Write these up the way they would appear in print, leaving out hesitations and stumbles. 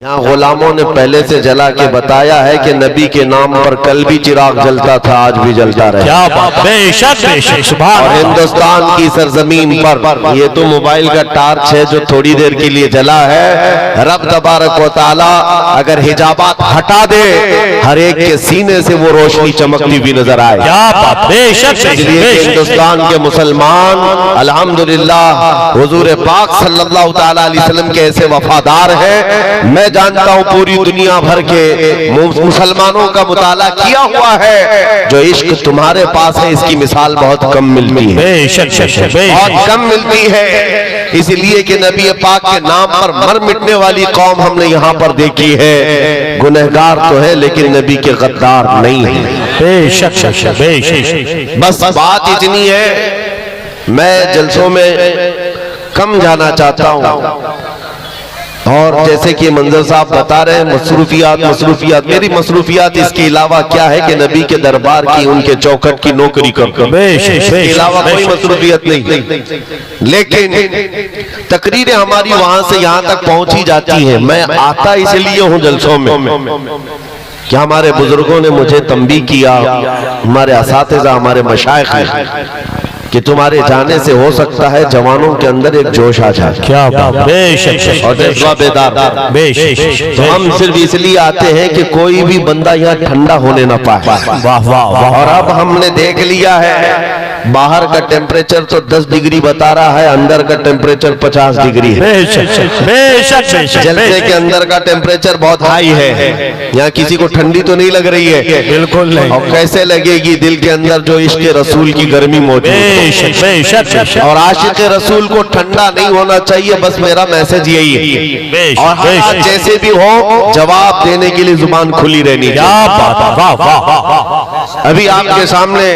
यहाँ गुलामों ने पहले से जला के बताया है कि नबी के नाम पर कल भी चिराग जलता था, आज भी जलता रहे। क्या बात, बेशक बेशक। और हिंदुस्तान की सरजमीन पर ये तो मोबाइल का टार्च है जो थोड़ी देर के लिए जला है। रब तबारक व तआला अगर हिजाबात हटा दे, हर एक के सीने से वो रोशनी चमकती हुई नजर आए। क्या बात, बेशक। इसलिए हिंदुस्तान के मुसलमान अल्हम्दुलिल्लाह हुजूर पाक सल्लल्लाहु तआला अलैहि वसल्लम के ऐसे वफादार हैं। मैं जानता हूं पूरी दुनिया भर के मुसलमानों का मुताला किया हुआ है, जो इश्क तुम्हारे पास है इसकी मिसाल बहुत कम मिलती है, बहुत कम मिलती है। इसलिए कि नबी पाक के नाम पर मर मिटने वाली कौम हमने यहाँ पर देखी है। गुनहगार तो है लेकिन नबी के गद्दार नहीं है। बस बात इतनी है, मैं जलसों में कम जाना चाहता हूँ। और जैसे कि मंजर साहब बता रहे हैं मसरूफियात, मेरी मसरूफियात इसके अलावा क्या है कि नबी के दरबार की, उनके चौखट की नौकरी करना, इसके अलावा कोई मसरूफियत नहीं। लेकिन तकरीरें हमारी वहां से यहाँ तक पहुंची जाती हैं। मैं आता इसलिए हूँ जलसों में कि हमारे बुजुर्गों ने मुझे तंबीह किया, हमारे असातिज़ा, हमारे मशाइख ने, कि तुम्हारे जाने से हो सकता है जवानों के अंदर एक जोश आ जाए। क्या बात, और जज्बा बेदार। तो हम सिर्फ इसलिए आते हैं कि कोई भी बंदा यहाँ ठंडा होने ना पाए। और अब हमने देख लिया है बाहर का टेम्परेचर तो 10 डिग्री बता रहा है, अंदर का टेम्परेचर 50 डिग्री है। जलसे के अंदर का टेम्परेचर बहुत हाई है। यहाँ किसी को ठंडी तो नहीं लग रही है, बिल्कुल नहीं। और कैसे लगेगी दिल के अंदर जो इश्क़ रसूल की गर्मी मौजूद है। और आशिक़ रसूल को ठंडा नहीं होना चाहिए, बस मेरा मैसेज यही है। और हालात जैसे भी हो, जवाब देने के लिए जुबान खुली रहनी चाहिए। अभी आपके सामने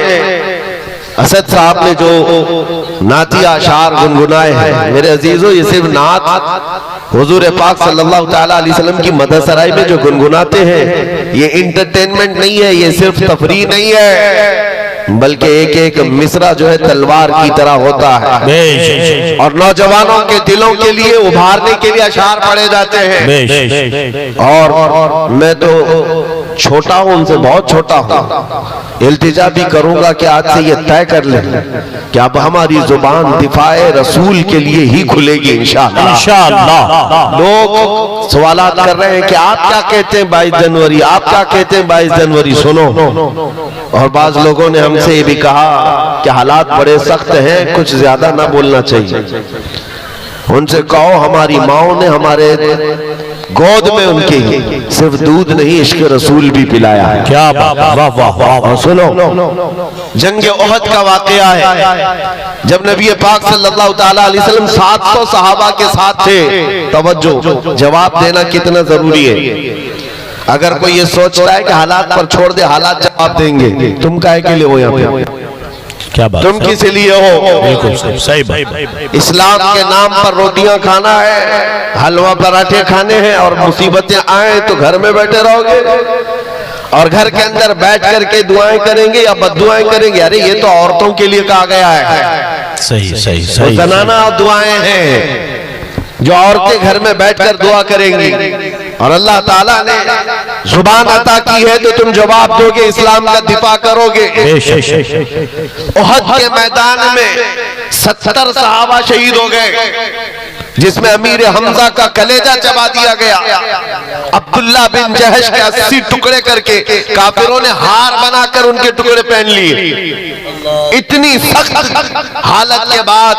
असद साहब ने जो नातिया अशार गुनगुनाए हैं, मेरे अजीजों, ये सिर्फ नात हुजूर पाक सल्लल्लाहु तआला अलैहि वसल्लम की मदरसराय में जो गुनगुनाते हैं, ये इंटरटेनमेंट नहीं है, ये सिर्फ तफरीह नहीं है, बल्कि एक एक मिसरा जो है तलवार की तरह होता है। और नौजवानों के दिलों के लिए उभारने के लिए अशार पढ़े जाते हैं। और मैं तो छोटा हूं, उनसे बहुत छोटा हूं, इल्तिजा भी करूंगा कि आज से ये तय कर लें कि अब हमारी जुबान दिफाए रसूल के लिए ही खुलेगी इंशाअल्लाह। लोग सवालात कर रहे हैं कि आप क्या कहते हैं 22 जनवरी, आप क्या कहते हैं 22 जनवरी, सुनो। और बाज लोगों ने हमसे ये भी कहा कि हालात बड़े सख्त हैं, कुछ ज्यादा ना बोलना चाहिए। उनसे कहो हमारी माओ ने हमारे गोद में उनके सिर्फ दूध नहीं इश्क रसूल भी पिलाया है। क्या बात। और सुनो, जंग ओहद का वाकया है, जब नबी पाक सल्लल्लाहु तआला अलैहि वसल्लम 700 सहाबा के साथ थे। तवज्जो, जवाब देना कितना जरूरी है। अगर कोई ये सोचता है कि हालात पर छोड़ दे, हालात जवाब देंगे, तुम काहे के लिए हो यहाँ पे? क्या बात, तुम किस लिए हो? बिल्कुल सही बात। इस्लाम के नाम पर रोटियां खाना है, हलवा पराठे खाने हैं, और मुसीबतें आए तो घर में बैठे रहोगे और घर के अंदर बैठ करके दुआएं करेंगे या बद्दुआएं करेंगे। अरे ये तो औरतों के लिए कहा गया है। सही। जनाना दुआएं हैं जो औरतें घर में बैठकर दुआ करेंगी, और अल्लाह ताला ने जुबान अता की है तो तुम जवाब दोगे, इस्लाम का दिफा करोगे। ओहद के मैदान में 70 सहाबा शहीद हो गए, जिसमें अमीर हमजा का कलेजा चबा दिया गया। अब्दुल्ला बिन जहश के 80 टुकड़े करके काफिरों ने हार बनाकर उनके टुकड़े पहन लिए। इतनी सख्त हालत के बाद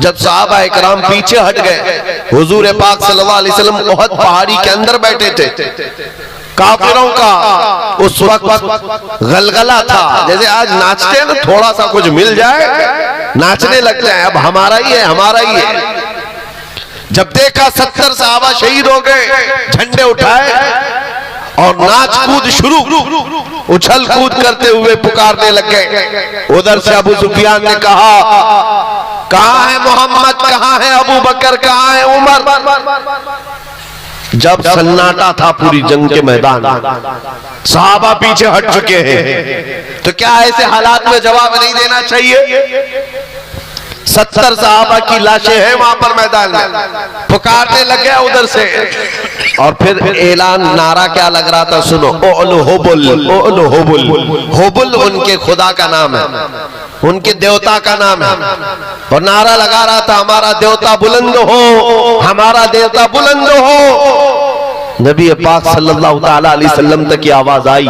जब सहाबा इकराम पीछे हट गए, हुजूर पाक सल्लल्लाहु अलैहि वसल्लम ओहद पहाड़ी के अंदर बैठे थे। काफिरों का उस वक्त गलगला था, जैसे आज नाचते हैं ना, थोड़ा सा कुछ मिल जाए नाचने लग जाए, अब हमारा ही है, हमारा ही है। जब देखा 70 सहाबा शहीद हो गए, झंडे उठाए और नाच कूद शुरू, उछल कूद करते हुए पुकारने लग गए। उधर से अबू सुफियान ने कहा, कहाँ है मोहम्मद, कहाँ है अबू बकर, कहाँ है उमर? जब सन्नाटा था पूरी जंग के मैदान, सहाबा पीछे हट चुके हैं, तो क्या ऐसे हालात में जवाब नहीं देना चाहिए? 70 सहाबा की लाशें हैं वहां पर मैदान में, पुकारने लगे उधर से। और फिर ऐलान, नारा क्या लग रहा था, सुनो, ओल होबुल, ओल होबुल। होबुल उनके खुदा का नाम है, उनके देवता का नाम है। और नारा लगा रहा था, हमारा देवता बुलंद हो, हमारा देवता बुलंद हो। नबी पाक सल्लल्लाहु ताला अलैहि वसल्लम तक की आवाज आई।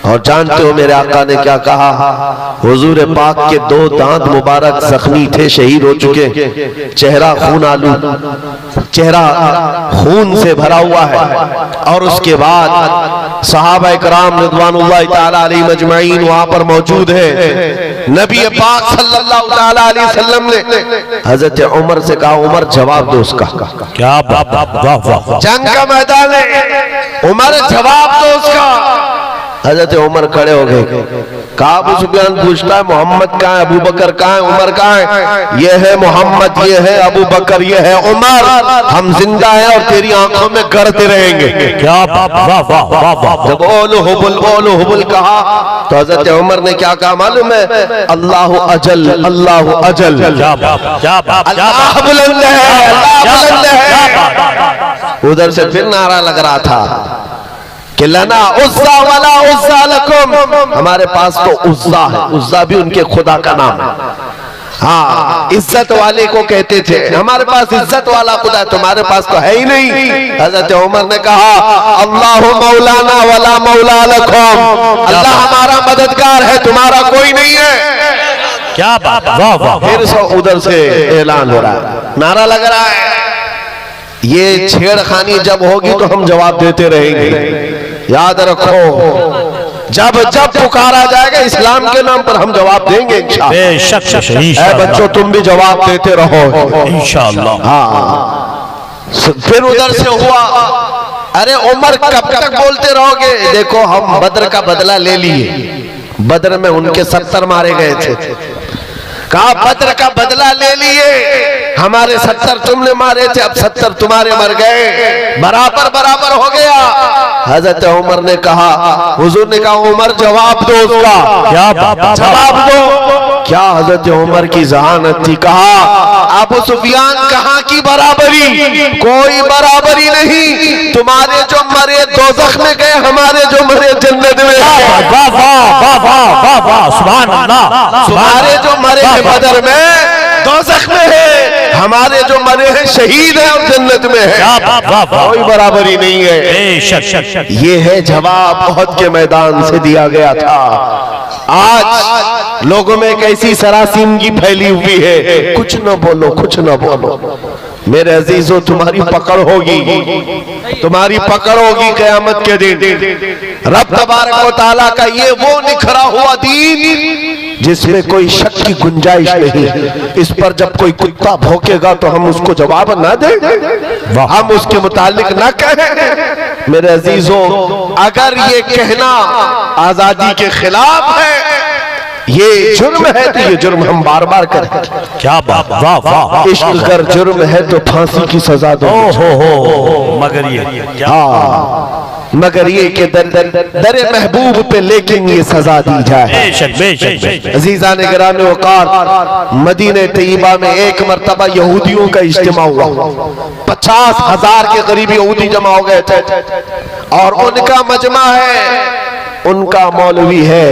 और जानते हो मेरे आका ने क्या कहा? हुजूर पाक के 2 दांत मुबारक जख्मी थे, शहीद हो चुके, चेहरा खून आलू, चेहरा खून से भरा हुआ है। और उसके बाद सहाबा इकराम रिज़वानुल्लाहि ताला अलैहिम अजमईन वहां पर मौजूद है। नबी पाक सल्लल्लाहु ताला अलैहि वसल्लम ने हजरत उमर से कहा, उमर जवाब दो उसका। क्या बात, जंग का मैदान है, उमर जवाब दो उसका। हजरत उमर खड़े हो गए। कहा, अबू सुफियान पूछता है, मोहम्मद कहाँ है, अबू बकर कहाँ है, उमर कहाँ है? ये है मोहम्मद, ये है अबू बकर, ये है उमर। हम जिंदा हैं और तेरी आंखों में गड़ते रहेंगे। क्या बात। जब ओलो हुबुल कहा तो हजरत उमर ने क्या कहा मालूम है? अल्लाह अजल, अल्लाह अजल, अल्लाह बुलंद है, अल्लाह बुलंद है। उधर से फिर नारा लग रहा था कि लना उज़्ज़ा वला उज़्ज़ा लकुम, हमारे पास तो उज़्ज़ा है, उज़्ज़ा भी उनके खुदा का नाम है। हाँ, इज्जत वाले को कहते थे, हमारे पास इज्जत वाला खुदा, तुम्हारे पास तो है ही नहीं। हजरत उमर ने कहा, अल्लाह मौलाना वला मौला लकुम, अल्लाह हमारा मददगार है, तुम्हारा कोई नहीं है। क्या बात, वाह वाह। फिर उधर से ऐलान हो रहा है, नारा लग रहा है। ये छेड़खानी जब होगी तो हम जवाब देते रहेंगे। याद रखो, जब जब पुकारा जाएगा इस्लाम के नाम पर हम जवाब देंगे इंशाअल्लाह। बच्चों तुम भी जवाब देते रहो इंशाअल्लाह। हाँ, फिर उधर से हुआ, अरे उमर कब तक बोलते रहोगे? देखो हम बद्र का बदला ले लिए, बद्र में उनके 70 मारे गए थे। कहा बद्र का बदला ले लिए, हमारे 70 तुमने मारे थे, अब 70 तुम्हारे मर गए, बराबर बराबर हो गया। हजरत उमर ने कहा, हुजूर ने कहा, उमर जवाब दो उसका। क्या जवाब दो। क्या हजरत उमर की जहानत थी। कहा, अबू सुफियान कहाँ की बराबरी, कोई बराबरी नहीं। तुम्हारे जो मरे दोज़ख में गए, हमारे जो मरे जन्नत में। तुम्हारे जो मरे बदर में दोज़ख में है, हमारे जो मरे हैं शहीद हैं और जन्नत में है, कोई बराबरी नहीं है। ये है जवाब उहद के मैदान से दिया गया था। आज लोगों में एक ऐसी सरासीमगी फैली हुई है, कुछ न बोलो, कुछ न बोलो। मेरे अजीजों, तुम्हारी पकड़ होगी, तुम्हारी पकड़ होगी क़यामत के दिन। रब तबारक व तआला का ये वो निखरा हुआ दीन जिसमें कोई शक की गुंजाइश नहीं। इस पर जब कोई कुत्ता भौंकेगा तो हम उसको जवाब ना दें, हम उसके मुतालिक ना कहें। मेरे अजीजों, अगर ये कहना आजादी के खिलाफ है, ये जुर्म है, तो ये जुर्म हम बार बार करें। क्या बात, वाह वाह। इश्क अगर जुर्म है तो फांसी की सजा दो। मगर ये हाँ, मगर ये कि दरे महबूब पे लेकिन ये सजा दी जाए। अजीजा ने गिरामे वकार, मदीने तैयबा में एक मरतबा यहूदियों का इज्तिमा हुआ। 50,000 के करीब यहूदी जमा हो गए थे और उनका मजमा है, उनका मौलवी है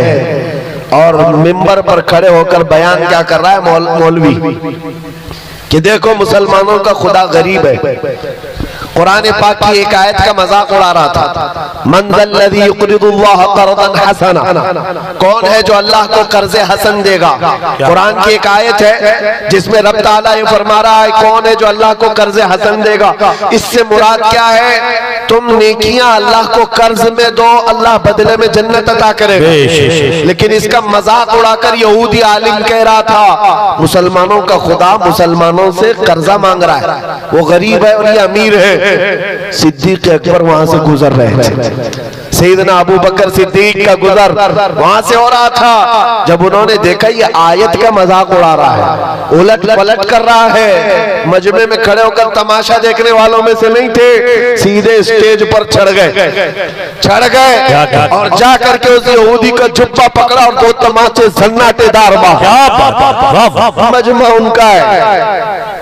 और मिंबर पर खड़े होकर बयान क्या कर रहा है मौलवी कि देखो मुसलमानों का खुदा गरीब है। कुरान पाक की एक आयत का मजाक उड़ा रहा था, मंज़ल्लज़ी युक़रिदुल्लाह क़र्ज़न हसना, कौन है जो अल्लाह को कर्ज़े हसन देगा। कुरान की एक आयत है जिसमें रब ताला ये फरमा रहा है, कौन है जो अल्लाह को कर्ज़े हसन देगा। इससे मुराद क्या है? तुम नेकियां अल्लाह को कर्ज में दो, अल्लाह बदले में जन्नत अता करेगा। लेकिन इसका मजाक उड़ाकर यहूदी आलिम कह रहा था, मुसलमानों का खुदा मुसलमानों से कर्जा मांग रहा है, वो गरीब है और ये अमीर है, हैं, सिद्दीक अकबर वहां से गुजर रहे थे। सैयदना अबू बकर सिद्दीक का गुजर वहां से हो रहा था। जब उन्होंने देखा ये आयत का मजाक उड़ा रहा है, उलट पलट कर रहा है, मजमे में खड़े होकर तमाशा देखने वालों में से नहीं थे, सीधे स्टेज पर चढ़ गए और जा करके उस यहूदी का जुब्बा पकड़ा और दो तमाचे सन्नाटेदार मारा। मजमा उनका है,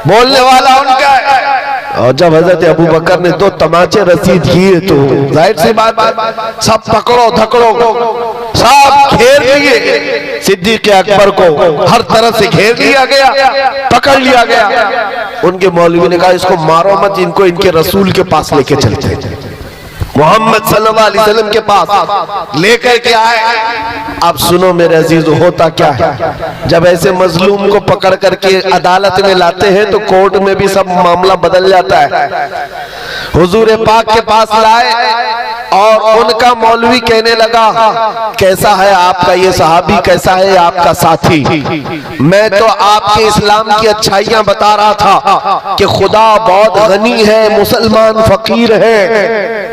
बोलने वाला उनका है। और जब हजरत अबू बकर ने दो तमाचे रसीद किए तो जाहिर सी बात सब पकड़ो धकड़ो सब घेर लिए। सिद्दीक अकबर को हर तरफ से घेर लिया गया, पकड़ लिया गया। उनके मौलवी ने कहा इसको मारो मत, इनको इनके रसूल के पास लेके चलते, मोहम्मद सल्लल्लाहु अलैहि वसल्लम के पास लेकर के आए। अब सुनो मेरे अजीज, होता क्या है जब ऐसे मजलूम को पकड़ करके अदालत में लाते हैं तो कोर्ट में भी सब मामला बदल जाता है। हुजूर पाक के पास लाए और उनका मौलवी कहने लगा कैसा है आपका ये सहाबी, कैसा है आपका साथी। मैं तो आपके इस्लाम की अच्छाइयां बता रहा था कि खुदा बहुत गनी है, मुसलमान फकीर है।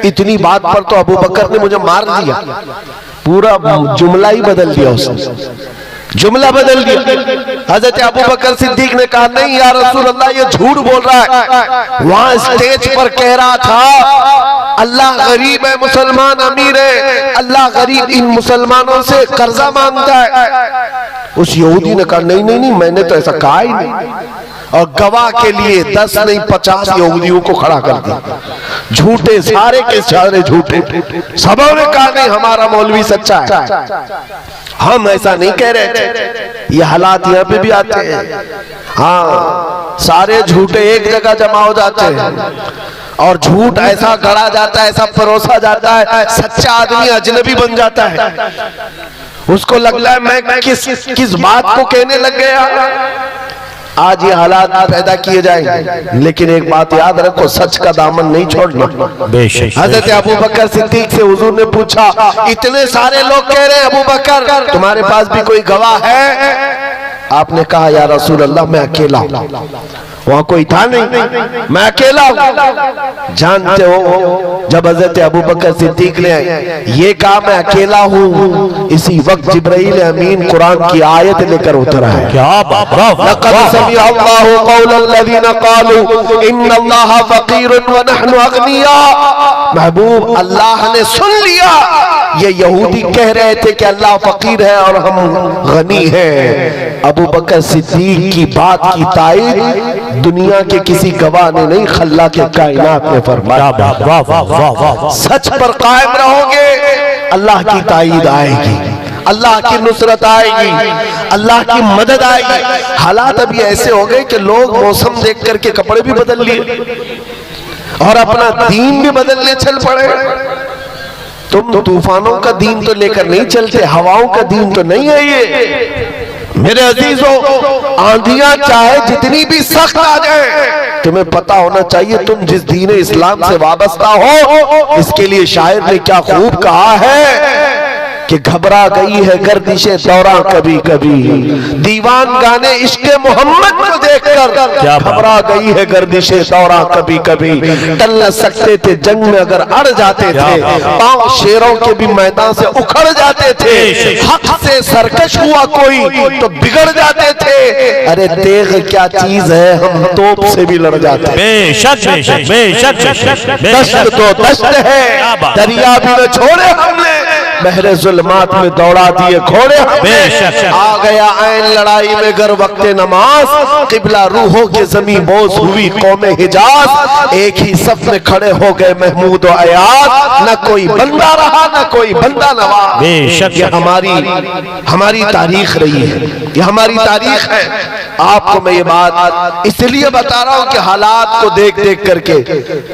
इतनी बात पर तो अबू बकर ने मुझे मार दिया, पूरा जुमला ही बदल दिया उसने, जुमला बदल दिया। हजरत अबू बकर सिद्दीक ने कहा नहीं या रसूल अल्लाह ये झूठ बोल रहा है। वहां स्टेज पर कह रहा था अल्लाह गरीब है, मुसलमान अमीर है, अल्लाह गरीब इन मुसलमानों से कर्जा मांगता है। उस यहूदी ने कहा नहीं नहीं नहीं, मैंने तो ऐसा कहा ही नहीं। और गवाह के लिए 10 नहीं 50 यहूदियों को खड़ा कर दिया, झूठे सारे के सारे झूठे। सबों ने कहा नहीं हमारा मौलवी सच्चा है, हम ऐसा नहीं कह रहे थे। ये हालात यहाँ पे भी आते हैं। हाँ, सारे झूठे एक जगह जमा हो जाते हैं और झूठ ऐसा गढ़ा जाता है, ऐसा परोसा जाता है, सच्चा आदमी अजनबी बन जाता है। उसको लगता है मैं किस बात को कहने लग गया। आज ये हालात पैदा किए जाएंगे, लेकिन एक बात याद रखो, सच का दामन नहीं छोड़ना। हजरत अबू बकर सिद्दीक से हुजूर ने पूछा इतने सारे लोग कह रहे हैं अबू बकर तुम्हारे पास भी कोई गवाह है? आपने कहा या रसूल अल्लाह मैं अकेला हूं। वहां कोई था नहीं, मैं अकेला हूं। जानते हो जब हजरत अबू बकर सिद्दीक ने ये कहा मैं अकेला हूं, इसी वक्त जिब्राइल अमीन कुरान की आयत लेकर उतरा है। क्या बात, लक़द समिअ अल्लाहु क़ौलल लज़ीना क़ालू इन्नल्लाहा फ़क़ीरुन व नहनु अग़निया। महबूब अल्लाह ने सुन लिया, ये यहूदी कह रहे थे कि अल्लाह फकीर है और हम गनी हैं। अबू बकर सिद्दीक की बात की ताईद दुनिया के किसी गवाह ने नहीं, खल्ला के कायनात ने फरमाया। सच पर कायम रहोगे, अल्लाह की ताईद आएगी, अल्लाह की नुसरत आएगी, अल्लाह की मदद आएगी। हालात अभी ऐसे हो गए कि लोग मौसम देख करके कपड़े भी बदल लिए और अपना दीन भी बदलने चल पड़े। तुम तूफानों का दीन तो लेकर नहीं चलते, हवाओं का दीन तो नहीं है ये। मेरे अजीजों, आंधियां चाहे जितनी भी सख्त आ जाए, तुम्हें पता होना चाहिए तुम जिस दीन इस्लाम से वाबस्ता हो। इसके लिए शायर ने क्या खूब कहा है कि घबरा गई है गर्दिशे दौरा कभी कभी, दीवान गाने इश्क़े मोहम्मद को देखकर घबरा गई है गर्दिशे दौरा कभी कभी। टल न सकते थे जंग में अगर अड़ जाते थे, पांव शेरों के भी मैदान से उखड़ जाते थे। हक से सरकश हुआ कोई तो बिगड़ जाते थे। अरे तेग क्या चीज है, हम तोप से भी लड़ जाते। बेशक बेशक बेशक दश्त तो दश्त है, दरिया भी न छोड़े हमने, बहरे जुल्मात में दौड़ा दिए घोड़े हमने। आ गया ऐन लड़ाई में गर वक्ते नमाज, किबला रूहों के जमी बोस हुई कौमे हिजाज। एक ही सफ में खड़े हो गए महमूद और अयाज, न कोई बंदा रहा न कोई बंदा नवाज। ये हमारी तारीख रही है, ये हमारी तारीख है। आपको मैं ये बात इसलिए बता रहा हूं कि हालात को देख देख करके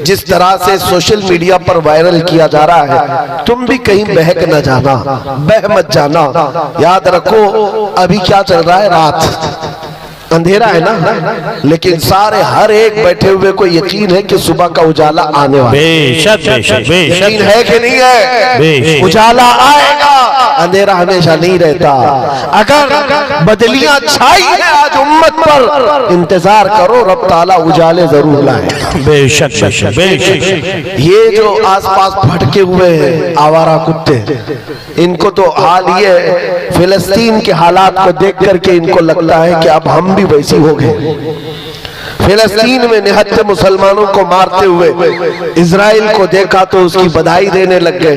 जिस तरह से सोशल मीडिया पर वायरल किया जा रहा है, तुम भी कहीं बहक न जाना, बह मत जाना। याद रखो अभी क्या चल रहा है, रात अंधेरा है ना, लेकिन सारे हर एक बैठे हुए को यकीन है कि सुबह का उजाला आने वाला है। यकीन है कि नहीं है? उजाला आएगा, अंधेरा हमेशा नहीं रहता। अगर बदलियां छाई है आज उम्मत पर इंतजार करो, रब ताला उजाले जरूर लाए। बेशक बेशक बेशक। ये जो आसपास भटके हुए हैं आवारा कुत्ते, इनको तो हाल ये फिलिस्तीन के हालात को देख करके इनको लगता है कि अब हम भी वैसी हो गए। फिलिस्तीन में निहत्थे मुसलमानों को मारते हुए इजराइल को देखा तो उसकी बधाई देने लग गए,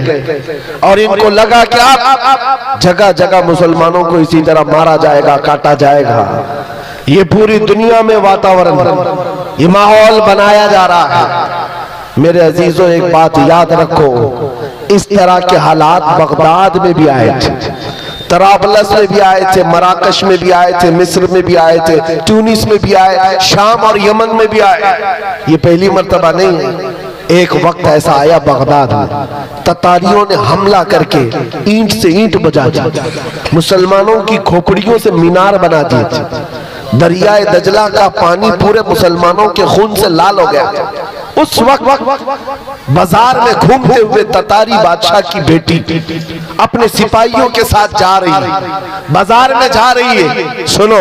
और इनको लगा कि अब जगह जगह मुसलमानों को इसी तरह मारा जाएगा, काटा जाएगा। ये पूरी दुनिया में वातावरण, ये माहौल बनाया जा रहा है। मेरे अजीजों, एक बात याद रखो, इस तरह के हालात बगदाद में भी आए थे, तराबलस में भी आए थे, मराकश में भी आए थे, मिस्र में भी आए थे, ट्यूनिस में भी आए, शाम और यमन में भी आए। ये पहली मर्तबा नहीं है। एक वक्त ऐसा आया बगदाद में, ततारियों ने हमला करके ईंट से ईंट बजा दी, मुसलमानों की खोपड़ियों से मीनार बना दिए थे। दरियाए दजला का पानी पूरे मुसलमानों के खून से लाल हो गया। उस वक्त बाजार में घूमते हुए ततारी बादशाह की बेटी अपने सिपाहियों के साथ जा रही है, बाजार में जा रही है। सुनो,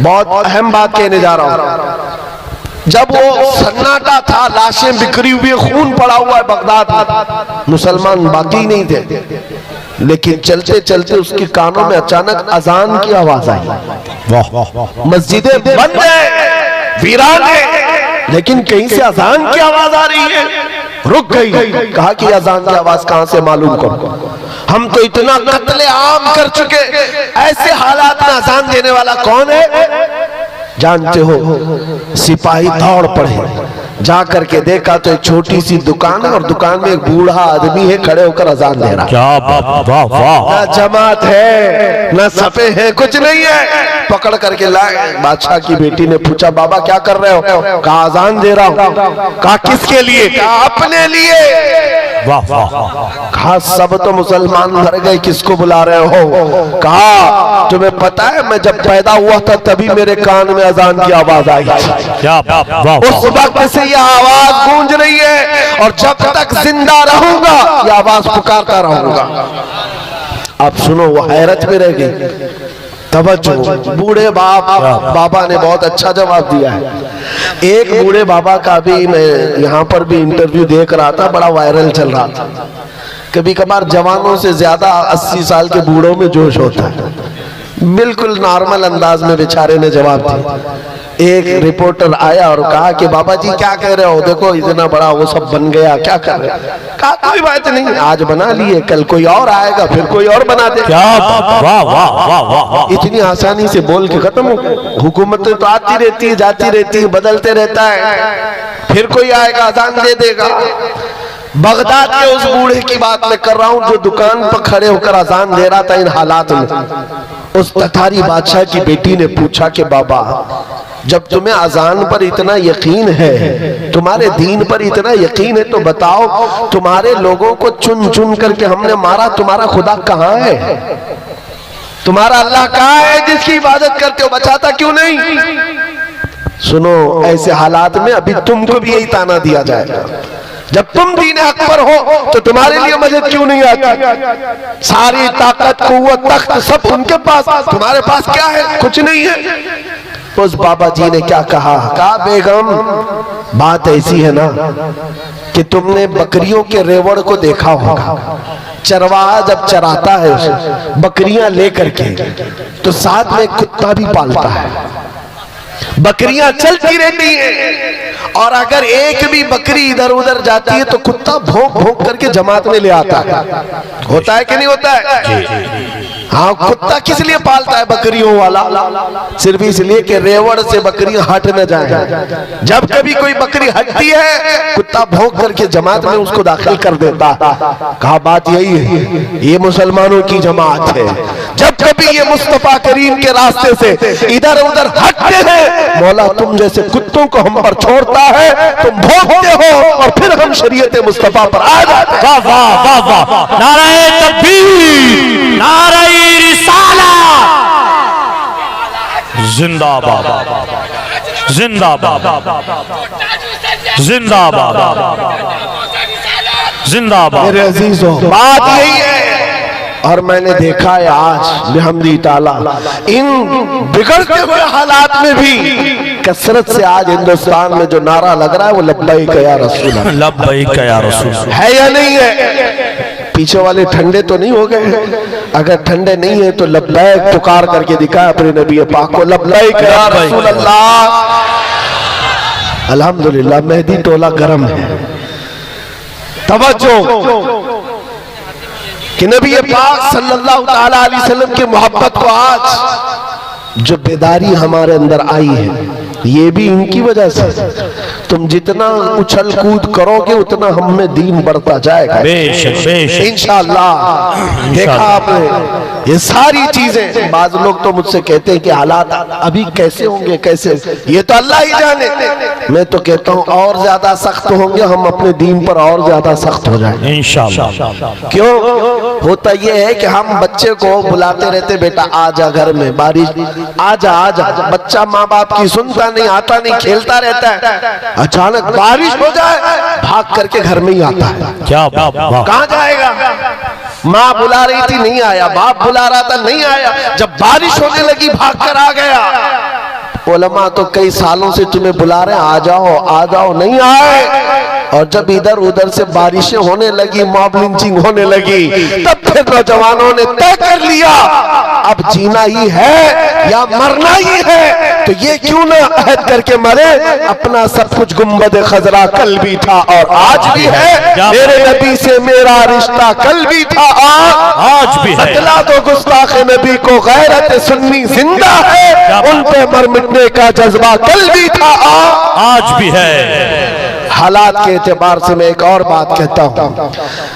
बहुत अहम बात कहने जा रहा हूं। जब वो सन्नाटा था, लाशें बिखरी हुई, खून पड़ा हुआ है बगदाद में, मुसलमान बाकी नहीं थे, लेकिन चलते चलते उसके कानों में अचानक अजान की आवाज आई। मस्जिदें बंद है, वीरान है, लेकिन कहीं से अजान की आवाज आ रही है। रुक गई, कहा कि अजान की आवाज कहां से मालूम करो, हम तो इतना कत्ले आम कर चुके, ऐसे हालात में अजान देने वाला कौन है? जानते हो, सिपाही दौड़ पड़े, जा करके देखा तो एक छोटी सी दुकान है, और दुकान में एक बूढ़ा आदमी है खड़े होकर अजान दे रहा। क्या वाह वाह। ना जमात है, ना सफे है, कुछ नहीं है। पकड़ करके लाए। बादशाह की बेटी ने पूछा, बाबा क्या कर रहे हो? कहा अजान दे रहा हूं। कहा किसके लिए? कहा अपने लिए। वाह वाह। कहा सब तो मुसलमान मर गए, किसको बुला रहे हो? कहा तुम्हें पता है मैं जब पैदा हुआ था तभी मेरे कान में अजान की आवाज आई। क्या वाह। उस वक्त से यह आवाज गूंज रही है, और जब तक जिंदा रहूंगा यह आवाज पुकारता रहूंगा। अब सुनो, वो हैरत में रह गई। तवज्जो, बूढ़े बाबा ने बहुत अच्छा जवाब दिया है। एक बूढ़े बाबा का भी मैं यहाँ पर भी इंटरव्यू देख रहा था, बड़ा वायरल चल रहा था। कभी कभार जवानों से ज्यादा 80 साल के बूढ़ों में जोश होता है। बिल्कुल नॉर्मल अंदाज में बेचारे ने जवाब दिया। एक रिपोर्टर आया और कहा कि बाबा जी क्या कह रहे हो, देखो इतना बड़ा वो सब बन गया, क्या कर रहे हो? कहा कोई बात नहीं, आज बना लिए, कल कोई और आएगा, फिर कोई और बना दे। क्या वाह वाह वाह। इतनी आसानी से बोल के खत्म हो गया। हुकूमतें तो आती रहती है, जाती रहती है, बदलते रहता है, फिर कोई आएगा अजान दे देगा। बगदाद के उस बूढ़े की बात मैं कर रहा हूं जो दुकान पर खड़े होकर अजान दे रहा था इन हालात में। उस ततारी बादशाह की बेटी ने पूछा कि बाबा, जब तुम्हें अजान पर इतना यकीन है, तुम्हारे दीन पर इतना यकीन है, तो बताओ तुम्हारे लोगों को चुन चुन करके हमने मारा, तुम्हारा खुदा कहाँ है? तुम्हारा अल्लाह कहाँ है जिसकी इबादत करते हो? बचाता क्यों नहीं? सुनो, ऐसे हालात में अभी तुमको भी यही ताना दिया जाएगा। जब तुम दीन हक पर हो तो तुम्हारे लिए मदद क्यों नहीं आती? सारी ताकत, कुव्वत, तख्त सब उनके पास, तुम्हारे पास क्या है? कुछ नहीं है। उस बाबा जी ने क्या कहा? कहा बेगम, बात ऐसी है ना कि तुमने बकरियों के रेवड़ को देखा होगा। चरवाहा जब चराता है उसे बकरियां लेकर के, तो साथ में कुत्ता भी पालता है। बकरियां चलती रहती हैं, और अगर एक भी बकरी इधर उधर जाती है तो कुत्ता भौंक भौंक करके जमात में ले आता है। होता है कि नहीं होता है? हाँ, कुत्ता किस लिए पालता है बकरियों वाला? सिर्फ इसलिए कि रेवड़ से बकरियां हट न जाएं। जब कभी कोई बकरी हटती है, कुत्ता भौंक करके जमात में उसको दाखिल कर देता। कहा बात यही है, ये मुसलमानों की जमात है। जब कभी ये मुस्तफा करीम के रास्ते से इधर उधर हटते हैं, मौला तुम जैसे कुत्तों को हम पर छोड़ता है, तुम भौंकते हो और फिर हम शरीयत मुस्तफा पर आ जाते हैं। वाह वाह वाह वाह। नारे तकबीर, नारे रिसाला, जिंदाबाद जिंदाबाद जिंदाबाद जिंदाबाद। मेरे अजीजों, बात यही है, और मैंने देखा है आज बिहम्दी ताला इन बिगड़ते हुए हालात में भी कसरत से आज हिंदुस्तान में जो नारा लग रहा है वो लब्बैक या रसूल अल्लाह, लब्बैक या रसूल है या नहीं है? पीछे वाले ठंडे तो नहीं हो गए? अगर ठंडे नहीं है तो लब्बैक पुकार करके दिखाया अपने नबी पाक को, लब्बैक या रसूल अल्लाह। अल्हम्दुलिल्लाह मेहदी टोला गरम है। तवज्जो कि नबी पाक सल्लल्लाहु ताला अलैहि वसल्लम की मोहब्बत को आज जो बेदारी हमारे अंदर आई है ये भी इनकी वजह से। तुम जितना उछल कूद करोगे उतना हम में दीन बढ़ता जाएगा इंशाअल्लाह। देखा आपने ये सारी चीजें। बाज लोग तो मुझसे कहते हैं कि हालात अभी कैसे होंगे, कैसे, ये तो अल्लाह ही जाने। मैं तो कहता हूँ और ज्यादा सख्त होंगे हम, अपने दीन पर और ज्यादा सख्त हो जाएंगे इंशाअल्लाह। क्यों होता ये है कि हम बच्चे को बुलाते रहते, बेटा आजा घर में, बारिश आजा आजा। बच्चा माँ बाप की सुनता नहीं, आता नहीं, खेलता रहता है। अचानक बारिश हो जाए भाग करके घर में ही आता है। क्या कहाँ जाएगा? माँ बुला रही थी नहीं आया, बाप बुला रहा था नहीं आया, जब बारिश होने लगी भाग कर आ गया। उलमा तो कई सालों से तुम्हें बुला रहे हैं आ जाओ नहीं आए। और जब इधर उधर से बारिशें होने लगी, मॉब लिंचिंग होने लगी, तब फिर नौजवानों ने तय कर लिया अब जीना ही है या मरना ही है। तो ये क्यों ना अहद करके मरे, अपना सब कुछ गुम्बद खजरा कल भी था और आज भी है, मेरे नबी से मेरा रिश्ता कल भी था आज भी है। बतला दो गुस्ताखे नबी को गैरत सुन्नी जिंदा है, उन पे मर मिटने का जज्बा कल भी था आज भी है। हालात के एतबार से मैं एक और बात कहता हूँ।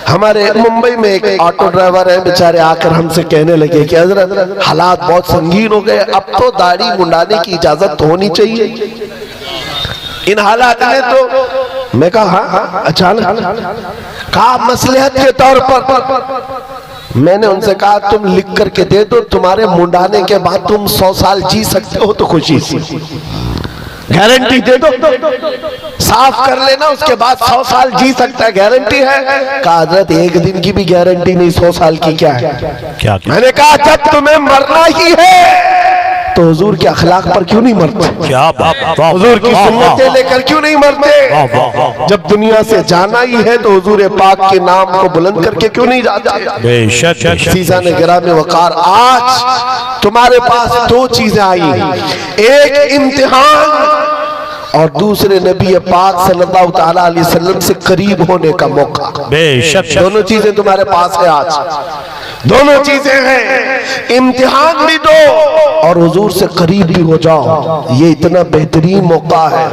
हमारे मुंबई में एक ऑटो ड्राइवर है, बेचारे आकर हमसे कहने लगे कि हजरत हालात बहुत संगीन हो गए, अब तो दाढ़ी मुंडाने की इजाजत तो होनी चाहिए इन हालात में। तो मैं कहा हाँ, अचानक कहा मसलहत के तौर पर। मैंने उनसे कहा तुम लिख करके दे दो, तुम्हारे मुंडाने के बाद तुम 100 साल जी सकते हो तो खुशी से गारंटी दे दो, साफ कर लेना, उसके बाद 100 साल जी सकता है, गारंटी है। कहा हजरत एक दिन की भी गारंटी नहीं, 100 साल की क्या है? क्या? मैंने कहा जब तुम्हें मरना ही है तो हुजूर के अखलाक पर क्यों नहीं मरते? क्या हुजूर की सुन्नतें लेकर क्यों नहीं मरते? जब दुनिया से जाना ही है तो हुजूर पाक के नाम को बुलंद करके क्यों नहीं जाते? सीज़ान गिराम वकार, आज तुम्हारे पास 2 चीजें आई, एक इम्तिहान और दूसरे नबी पाक सल्लल्लाहु ताला अलैहि वसल्लम से करीब होने का मौका। बेशक दोनों चीजें तुम्हारे पास है आज, दोनों चीजें हैं। इम्तिहान भी दो और हुजूर से करीब भी हो जाओ, ये इतना बेहतरीन मौका है।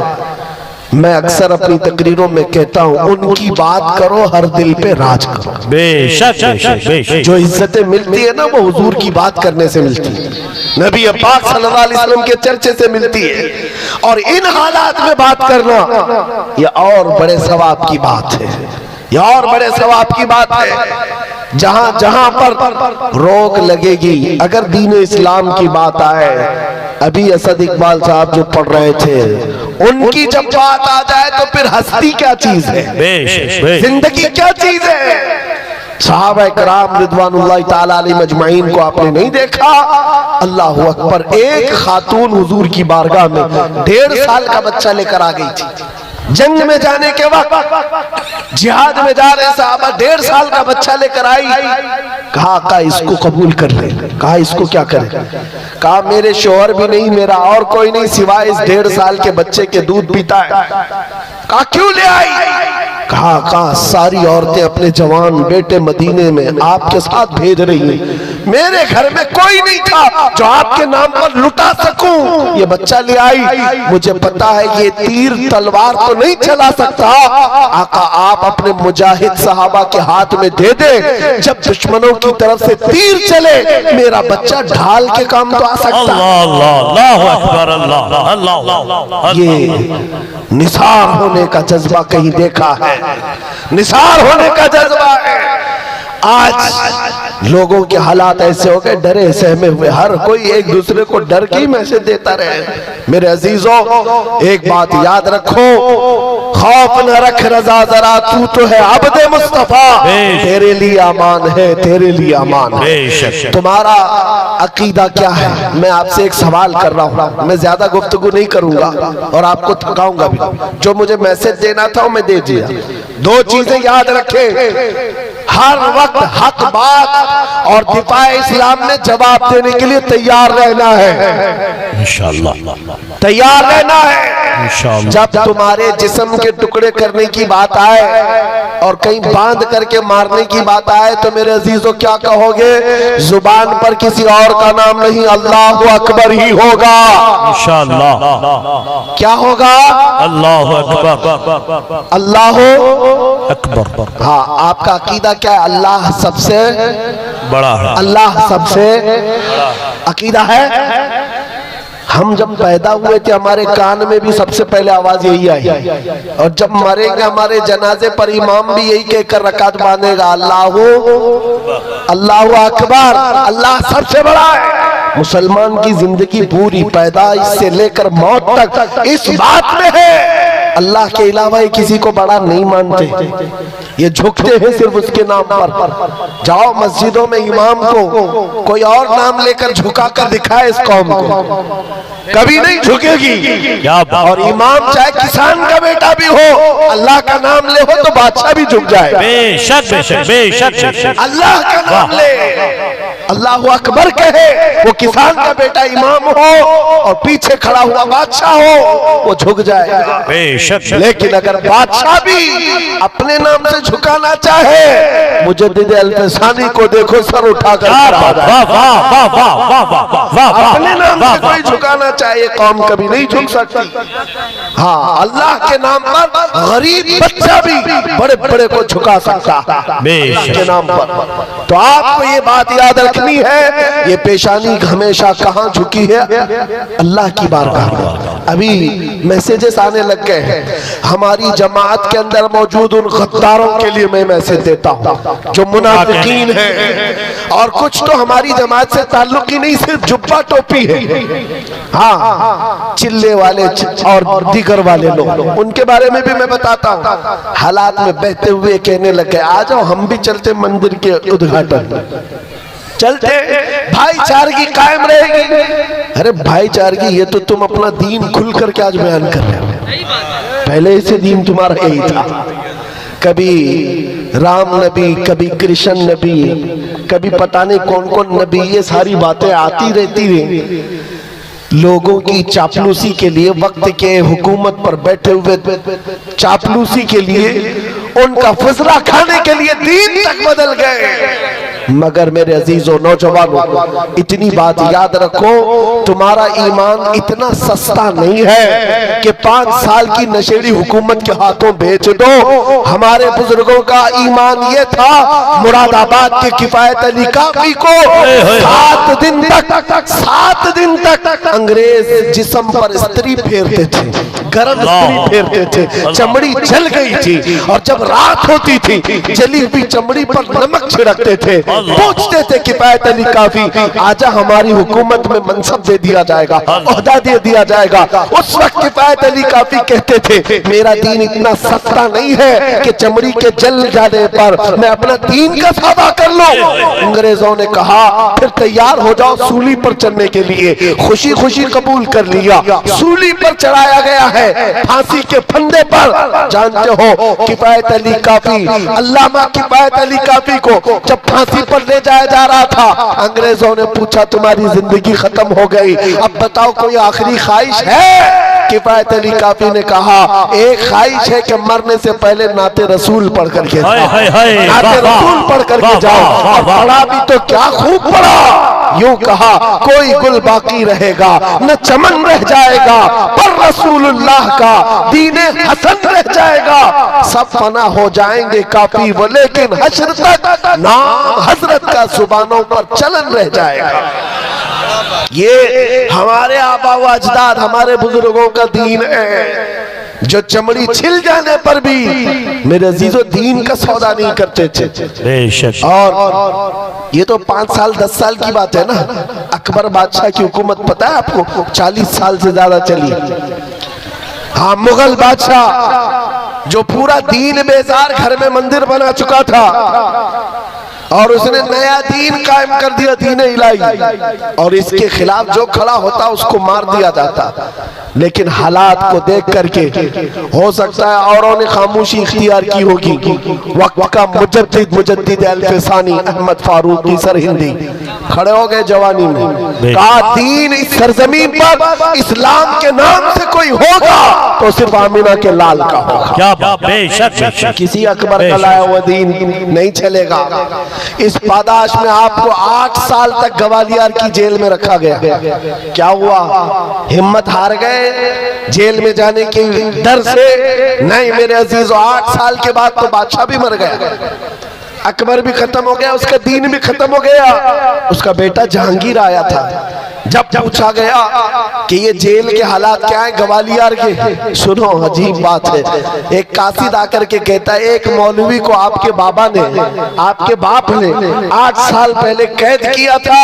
मैं अक्सर अपनी तकरीरों में कहता हूँ उनकी बात करो हर दिल पे राज करो। बेशक जो इज्जतें मिलती है ना वो हुजूर की बात करने से मिलती है, नबी पाक सल्लल्लाहु अलैहि वसल्लम के चर्चे से मिलती है। और इन हालात में बात करना ये और बड़े सवाब की बात है, ये और बड़े सवाब की बात है। जहां जहां पर रोक लगेगी, अगर दीन इस्लाम की बात आए, अभी असद इकबाल साहब जो पढ़ रहे थे, उनकी जब बात आ जाए तो फिर हस्ती क्या चीज है, जिंदगी क्या चीज है। सहाबा किराम रिदवानुल्लाह ताला अलैहिम अजमाइन को आपने नहीं देखा? अल्लाहु अकबर, एक खातून हुजूर की बारगाह में 1.5 साल का बच्चा लेकर आ गई थी। जंग में जाने के वक्त जिहाद में जा रहे साहबा 1.5 साल का बच्चा लेकर आई। कहा इसको कबूल कर ले। कहा इसको क्या करें? कहा मेरे शोहर भी नहीं, मेरा और कोई नहीं सिवाय इस 1.5 साल के बच्चे के दूध पीता है। कहा क्यों ले आई? कहा सारी औरतें अपने जवान बेटे मदीने में आपके साथ भेज रही हैं, मेरे घर में कोई नहीं था जो आपके नाम पर लुटा सकूं, ये बच्चा ले आई। मुझे पता है ये तीर तलवार तो नहीं चला सकता, आका आप अपने मुजाहिद सहाबा के हाथ में दे दे, जब दुश्मनों की तरफ से तीर चले मेरा बच्चा ढाल के काम तो आ सकता है। ये निसार होने का जज्बा कहीं देखा है? निसार होने का जज्बा है। आज लोगों के हालात ऐसे हो गए, डरे सहमे हुए, हर कोई एक दूसरे को डर के ही मैसेज देता रहे। मेरे अजीजों एक बात याद रखो, खौफ न रख रजा जरा, तू तो है अब्दे मुस्तफा, तेरे लिए अमान है, तेरे लिए अमान है। तुम्हारा अकीदा क्या है? मैं आपसे एक सवाल कर रहा हूँ, मैं ज्यादा गुफ्तगू नहीं करूंगा और आपको थकाऊंगा भी। जो मुझे मैसेज देना था वो मैं दे दिया। दो चीजें याद रखें, हर वक्त हक बात और दिफाए इस्लाम में जवाब देने के लिए तैयार रहना है, इंशाअल्लाह तैयार रहना है। इंशाअल्लाह। जब तुम्हारे जिस्म के टुकड़े करने की बात आए और कहीं बांध करके मारने की बात आए तो मेरे अजीजों क्या कहोगे? जुबान पर किसी और का नाम नहीं, अल्लाह अकबर ही होगा। इंशाअल्लाह। क्या होगा? अल्लाह अकबर, अल्लाह अकबर। हाँ, आपका अकीदा क्या है? अल्लाह सबसे बड़ा है, अल्लाह सबसे अकीदा है। हम जब पैदा हुए थे हमारे कान में भी सबसे पहले आवाज यही आई, और जब मरेंगे हमारे जनाजे पर इमाम भी यही कहकर रकात बांधेगा, अल्लाह अकबर, अल्लाह सबसे बड़ा है। मुसलमान की जिंदगी पूरी पैदाइश से लेकर मौत तक इस बात में है, अल्लाह के अलावा ये किसी को बड़ा नहीं मानते, ये झुकते हैं सिर्फ उसके नाम पर। जाओ मस्जिदों में इमाम को कोई और नाम लेकर झुका कर दिखाए इस कौम को, कभी नहीं झुकेगी। और इमाम चाहे किसान का बेटा भी हो, अल्लाह का नाम ले हो तो बादशाह भी झुक जाए। बेशक बेशक बेशक। अल्लाह का नाम ले, अल्लाह अकबर कहे, वो किसान का बेटा इमाम हो और पीछे खड़ा हुआ बादशाह हो, वो झुक जाएगा। बेशक। लेकिन अगर बादशाह भी अपने नाम से झुकाना चाहे, मुजद्दिद अल-फसानी को देखो सर उठाकर, अपने नाम से कोई झुकाना चाहे कौम कभी नहीं झुक सकती। हाँ, अल्लाह के नाम पर गरीब बच्चा भी बड़े बड़े को झुका सकता है के नाम पर। तो आपको ये बात याद रखनी है, ये पेशानी हमेशा कहाँ झुकी है? अल्लाह की बारगाह। अभी मैसेजेस आने लग गए हैं, हमारी जमात के अंदर मौजूद उन गद्दारों के लिए मैं मैसेज देता हूँ जो मुनाफिकीन है, और कुछ तो हमारी जमात से ताल्लुक ही नहीं, सिर्फ जुब्बा टोपी है। हाँ, चिल्ले वाले और दीगर वाले लोग, उनके बारे में भी मैं बताता हूँ। हालात में बहते हुए कहने लगे, आ जाओ हम भी चलते मंदिर के उद्घाटन, चलते, भाईचारगी कायम रहेगी। अरे भाईचारगी, ये तो तुम अपना दीन खुल करके आज बयान कर रहे हो, पहले से दीन तुम्हारा यही था। कभी राम नबी, कभी कृष्ण नबी, कभी पता नहीं कौन कौन नबी, ये सारी बातें आती रहती है। लोगों की चापलूसी के लिए, वक्त के हुकूमत पर बैठे हुए चापलूसी के लिए, उनका फजरा खाने के लिए दीन तक बदल गए। मगर मेरे अजीजों नौजवानों, इतनी बात याद रखो, तुम्हारा ईमान इतना सस्ता नहीं है कि 5 साल की नशेड़ी हुकूमत के हाथों बेच दो। हमारे बुजुर्गों का ईमान ये था, मुरादाबाद के किफायत अली काफी को 7 दिन तक अंग्रेज जिस्म पर स्त्री फेरते थे, गर्म स्त्री फेरते थे, चमड़ी जल गई थी, और जब रात होती थी जली हुई चमड़ी पर नमक छिड़कते थे, पूछते थे किफायत अली काफी, आजा हमारी हुकूमत में मनसब दे दिया जाएगा, ओहदा दे दिया जाएगा। उस वक्त किफायत अली काफी कहते थे, मेरा दीन इतना सस्ता नहीं है कि चमड़ी के जल जाने पर मैं अपना दीन का सौदा कर लूं। अंग्रेजों ने कहा, फिर तैयार हो जाओ सूली पर चढ़ने के लिए। खुशी खुशी कबूल कर लिया, सूली पर चढ़ाया गया है, फांसी के फंदे पर। जानते हो किफायत अली काफी, अल्लामा किफायत अली काफी को जब फांसी पर ले जाया जा रहा था, अंग्रेजों ने पूछा तुम्हारी जिंदगी खत्म हो गई, अब बताओ कोई आखिरी ख्वाहिश है? किफायत अली काफी ने कहा, एक ख्वाहिश है कि मरने से पहले नाते रसूल पढ़ करके नाते रसूल पढ़ करके जाओ। और पढ़ा भी तो क्या खूब पढ़ा, यूं कहा, कोई गुल बाकी रहेगा न चमन रह जाएगा, पर रसूलुल्लाह का दीने हसन रह जाएगा। सब फना हो जाएंगे काफी वो, लेकिन हश्र तक नाम हजरत का जुबानों पर चलन रह जाएगा। ये हमारे आबा व अजदाद, हमारे बुजुर्गों का दीन है, जो चमड़ी छिल जाने पर भी मेरे अजीजों दीन का सौदा नहीं करते थे। और ये तो 5 साल 10 साल की बात है ना। अकबर बादशाह की हुकूमत पता है आपको, 40 साल से ज्यादा चली। हाँ, मुगल बादशाह जो पूरा दीन बेजार घर में मंदिर बना चुका था और उसने नया दीन कायम कर दिया, दीन इलाही, और इसके खिलाफ जो खड़ा होता उसको मार दिया जाता। लेकिन हालात को देख करके हो सकता है औरों ने खामोशी इख्तियार की होगी। वक्त का मुजद्दिद अल्फसानी अहमद फारूकी सरहिंदी खड़े हो गए जवानी में, कहा दीन इस सरजमीन पर इस्लाम के नाम से कोई होगा तो सिर्फ आमिना के लाल का होगा। क्या बेशक किसी अकबर का लाया हुआ दीन नहीं चलेगा। इस पादाश में आपको 8 साल तक ग्वालियर की जेल में रखा गया। क्या हुआ? हिम्मत हार गए जेल में जाने के डर से? नहीं मेरे अजीजों, 8 साल के बाद तो बादशाह भी मर गया, अकबर भी खत्म हो गया, उसका दीन भी खत्म हो गया। उसका बेटा जहांगीर आया था। जब पूछा गया कि ये जेल के हालात क्या है ग्वालियर के, सुनो अजीब बात है। एक कासिद आकर के कहता है एक मौलवी को आपके बाबा ने, आपके बाप ने 8 साल पहले कैद किया था।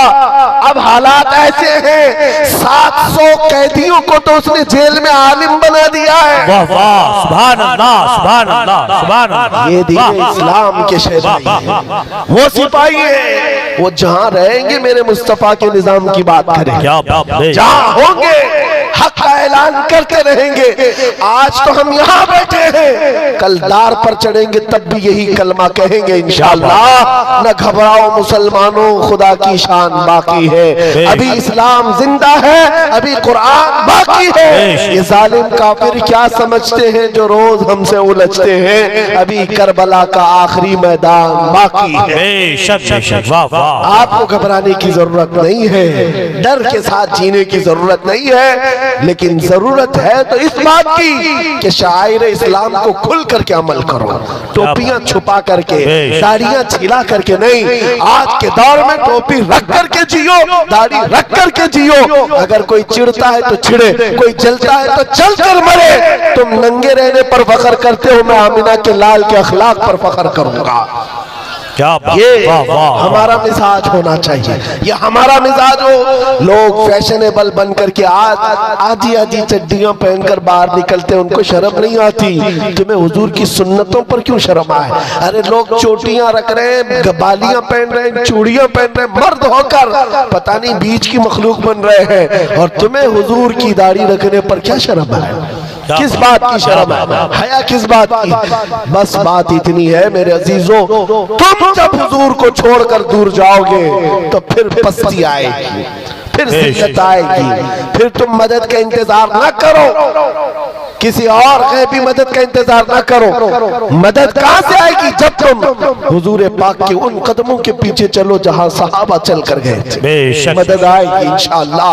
अब हालात ऐसे हैं 700 कैदियों को तो उसने जेल में आलिम बना दिया है। वाह वाह, सुभान अल्लाह, सुभान अल्लाह, सुभान अल्लाह। ये दीन इस्लाम के शहरी है, वो सिपाही है, वो जहां रहेंगे मेरे मुस्तफा के निजाम की बात करें, जहां होंगे हक का ऐलान करते रहेंगे। आज तो हम यहाँ बैठे हैं, कल दार पर चढ़ेंगे तब भी यही कलमा कहेंगे इंशाअल्लाह। न घबराओ मुसलमानों, खुदा की शान बाकी है, अभी इस्लाम जिंदा है, अभी कुरान बाकी है। ये जालिम काफिर क्या समझते हैं जो रोज हमसे उलझते हैं, अभी करबला का आखिरी मैदान बाकी है। आपको घबराने की जरूरत नहीं है, डर के साथ जीने की जरूरत नहीं है, लेकिन जरूरत है तो इस बात की कि शायर इस्लाम को खुल करके अमल करो। टोपियां छुपा करके, दाढ़ियां छिला करके नहीं, आज के दौर में टोपी रख करके जियो, दाढ़ी रख करके जियो। अगर कोई चिढ़ता है तो चिढ़े, कोई जलता है तो जल कर मरे। तुम नंगे रहने पर फख्र करते हो, मैं आमिना के लाल के अखलाक पर फख्र करूंगा। ये हमारा मिजाज होना चाहिए, ये हमारा मिजाज हो। लोग फैशनेबल बन करके आज आधी आधी चड्डियां पहनकर बाहर निकलते हैं, उनको शर्म नहीं आती। तुम्हें हुजूर की सुन्नतों पर क्यों शर्म आए? अरे लोग चोटियां रख रहे हैं, बालियां पहन रहे हैं, चूड़ियां पहन रहे हैं, मर्द होकर पता नहीं बीच की मखलूक बन रहे हैं, और तुम्हें हुजूर की दाढ़ी रखने पर क्या शर्म है? किस बात की शर्म है? हया किस बात की? बस बात इतनी है मेरे अजीजों, तुम जब हुजूर को छोड़कर दूर जाओगे तो फिर पस्ती आएगी, फिर जिल्लत आएगी, फिर तुम मदद का इंतजार ना करो, किसी और गैबी मदद का इंतजार ना करो। मदद कहां से आएगी? जब तुम हुजूर पाक के उन कदमों के पीछे चलो जहां सहाबा चल कर गए थे, मदद आएगी इंशाअल्लाह।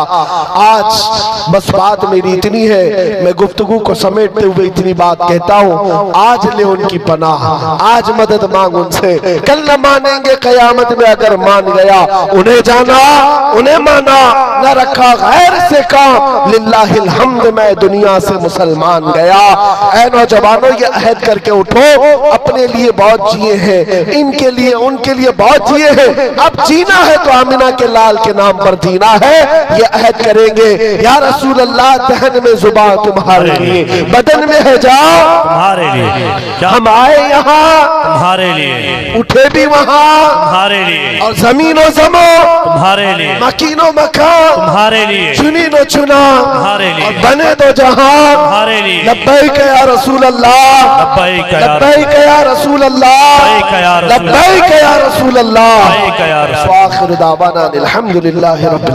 आज बस बात मेरी इतनी है, मैं गुफ्तगू को समेटते हुए इतनी बात कहता हूँ, आज ले उनकी पनाह, आज मदद मांग उनसे, कल न मानेंगे कयामत में अगर मान गया। उन्हें जाना, उन्हें माना, न रखा गैर से काम, लिल्लाहिल हम्द मैं दुनिया से मुसलमान गया। ऐ नौजवानों, ये अहद करके उठो, अपने लिए बहुत जिए हैं, इनके लिए उनके लिए बहुत जिए हैं, अब जीना है तो आमिना के लाल के नाम पर जीना है। ये अहद करेंगे, या रसूल अल्लाह दहन में जुबान तुम्हारे लिए, बदन में है जान तुम्हारे लिए, हम आए यहाँ तुम्हारे लिए, उठे भी वहाँ तुम्हारे लिए, और जमीनो जमो तुम्हारे लिए, मकीनो मकान तुम्हारे लिए, चुनी नो चुना, तुम्हारे लिए, और बने दो जहां तुम्हारे लिए। लब्बैक या रसूल अल्लाह, लब्बैक या रसूल अल्लाह, लब्बैक या रसूल अल्लाह, लब्बैक या रसूल अल्लाह। लब्बैक या रसूल अल्लाह। आखिर दावाना अल्हम्दुलिल्लाहि रब्बिल